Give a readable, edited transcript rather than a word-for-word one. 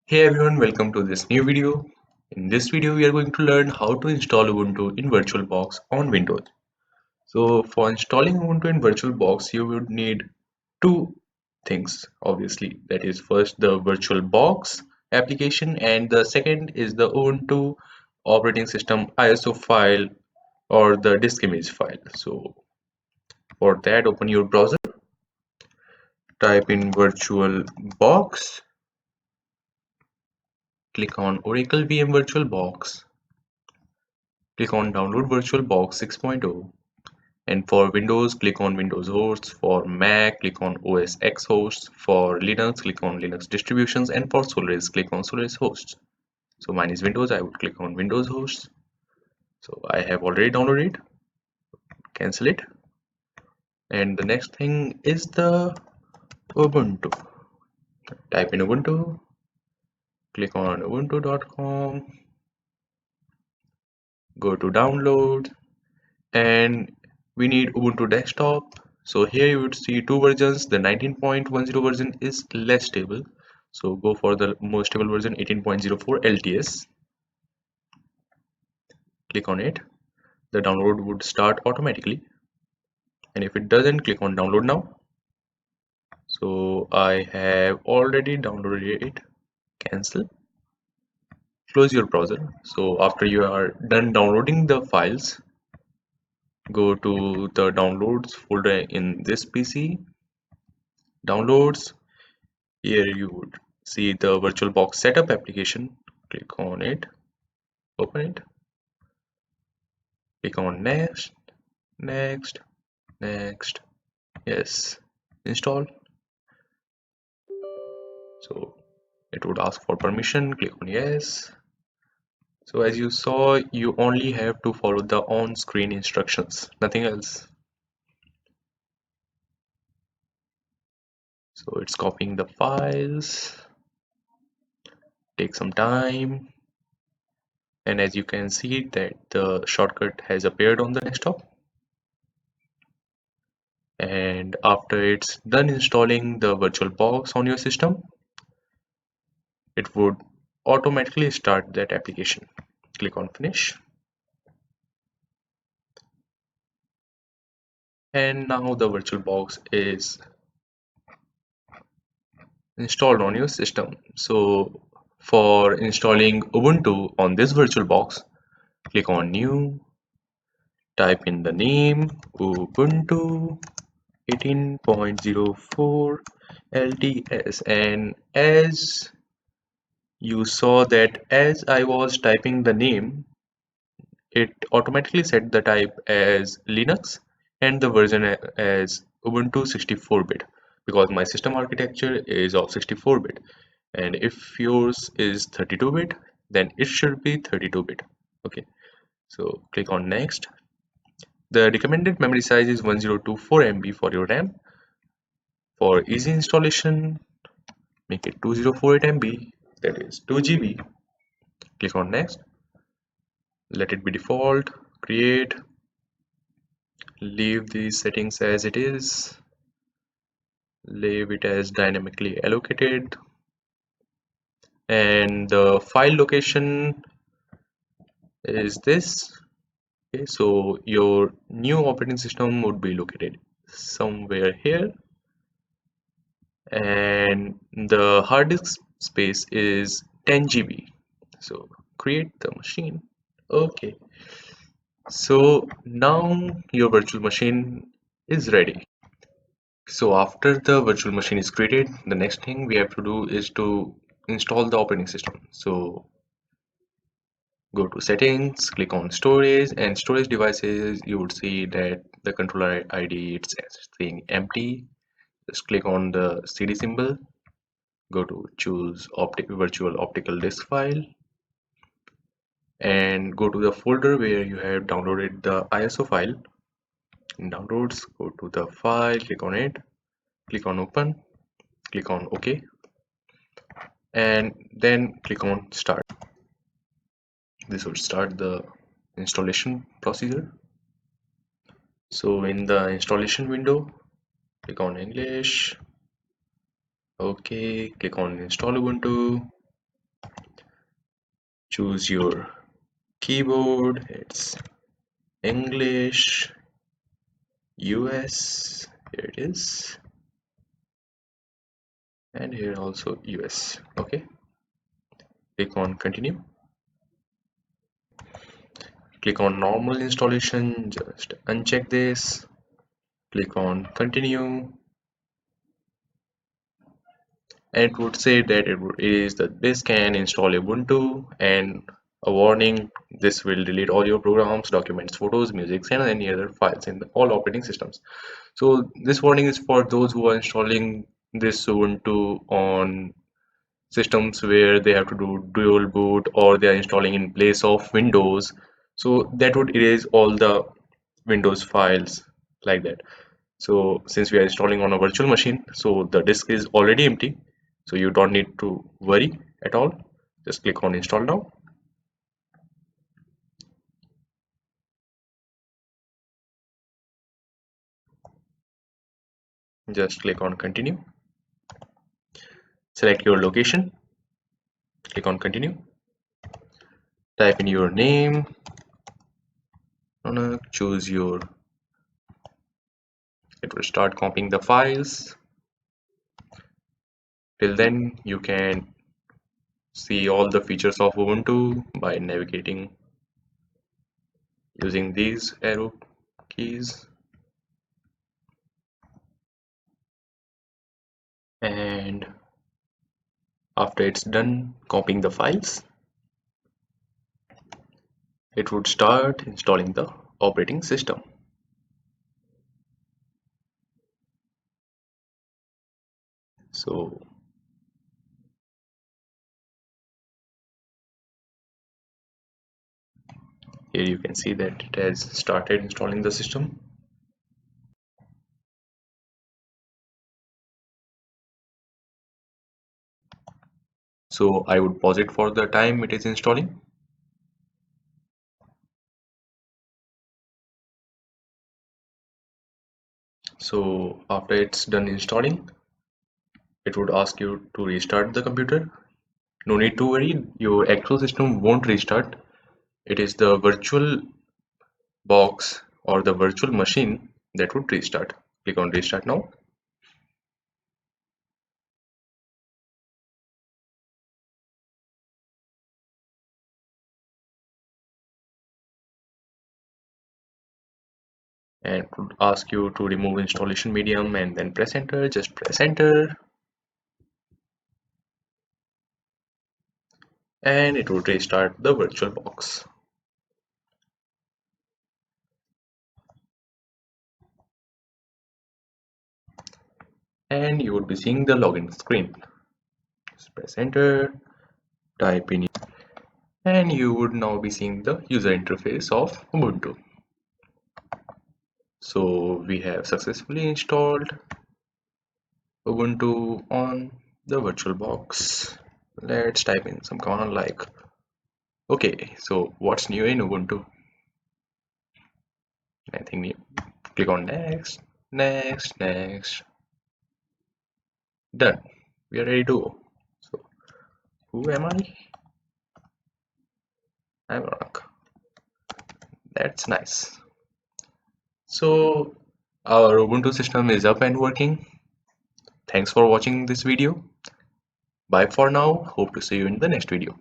Hey everyone, welcome to this new video. In this video, we are going to learn how to install Ubuntu in VirtualBox on Windows. So for installing Ubuntu in VirtualBox, you would need two things, obviously. That is first the VirtualBox application and the second is the Ubuntu operating system ISO file or the disk image file. So for that, open your browser, type in VirtualBox, click on Oracle VM VirtualBox. Click on download VirtualBox 6.0 and for Windows click on Windows hosts, for Mac click on OS X hosts, for Linux click on Linux distributions and for Solaris click on Solaris hosts. So mine is Windows, I would click on Windows hosts. So I have already downloaded, cancel it. And the next thing is the Ubuntu. Type in Ubuntu, click on ubuntu.com, go to download and we need Ubuntu desktop. So here you would see two versions. The 19.10 version is less stable, so go for the more stable version 18.04 LTS. Click on it. The download would start automatically, and if it doesn't, click on download now. So I have already downloaded it. Cancel. Close your browser. So after you are done downloading the files, go to the downloads folder in this PC. Downloads. Here you would see the VirtualBox setup application. Click on it, open it, click on next, next, next, yes, install. So it would ask for permission, click on yes. So as you saw, you only have to follow the on-screen instructions, nothing else. So it's copying the files, take some time. And as you can see that the shortcut has appeared on the desktop. And after it's done installing the VirtualBox on your system, it would automatically start that application. Click on finish. And now the VirtualBox is installed on your system. So for installing Ubuntu on this VirtualBox, click on new, type in the name Ubuntu 18.04 LTS, and as you saw that as I was typing the name, it automatically set the type as Linux and the version as Ubuntu 64-bit because my system architecture is of 64-bit, and if yours is 32-bit then it should be 32-bit. Okay, so click on next. The recommended memory size is 1024 MB for your RAM. For easy installation, make it 2048 MB, that is 2 GB. Click on next. Let it be default. Create. Leave these settings as it is. Leave it as dynamically allocated. And the file location is this. Okay, so your new operating system would be located somewhere here. And the hard disk space is 10 GB. So create the machine. Okay. So now your virtual machine is ready. So after the virtual machine is created, the next thing we have to do is to install the operating system. So go to settings, click on storage and storage devices. You would see that the controller ID it's saying empty. Just click on the CD symbol, go to choose virtual optical disk file and go to the folder where you have downloaded the ISO file. In downloads, go to the file, click on it, click on open, click on OK, and then click on start. This will start the installation procedure. So in the installation window, click on English, OK, click on install Ubuntu, Choose your keyboard. It's English, US. Here it is. And here also US. Okay. Click on continue. Click on normal installation. Just uncheck this. Click on continue. And it would say that it is that this can install Ubuntu, and a warning: this will delete all your programs, documents, photos, music, and any other files in all operating systems. So this warning is for those who are installing this Ubuntu on systems where they have to do dual boot, or they are installing in place of Windows. So that would erase all the Windows files like that. So since we are installing on a virtual machine, so the disk is already empty, so you don't need to worry at all. Just click on install now. Just click on continue. Select your location. Click on continue. Type in your name. Choose your. It will start copying the files. Till then, you can see all the features of Ubuntu by navigating using these arrow keys. And after it's done copying the files, it would start installing the operating system. So here you can see that it has started installing the system. So I would pause it for the time it is installing. So after it's done installing, it would ask you to restart the computer. No need to worry, your actual system won't restart. It is the virtual box or the virtual machine that would restart. Click on restart now. And it would ask you to remove installation medium and then press enter. Just press enter. And it would restart the virtual box. And you would be seeing the login screen. Just press enter, type in, and you would now be seeing the user interface of Ubuntu. So we have successfully installed Ubuntu on the VirtualBox. Let's type in some command like, okay, so what's new in Ubuntu? Nothing new. Click on next, next, next. Done. We are ready to go. So who am I? I'm Ronak. That's nice. So our Ubuntu system is up and working. Thanks for watching this video. Bye for now. Hope to see you in the next video.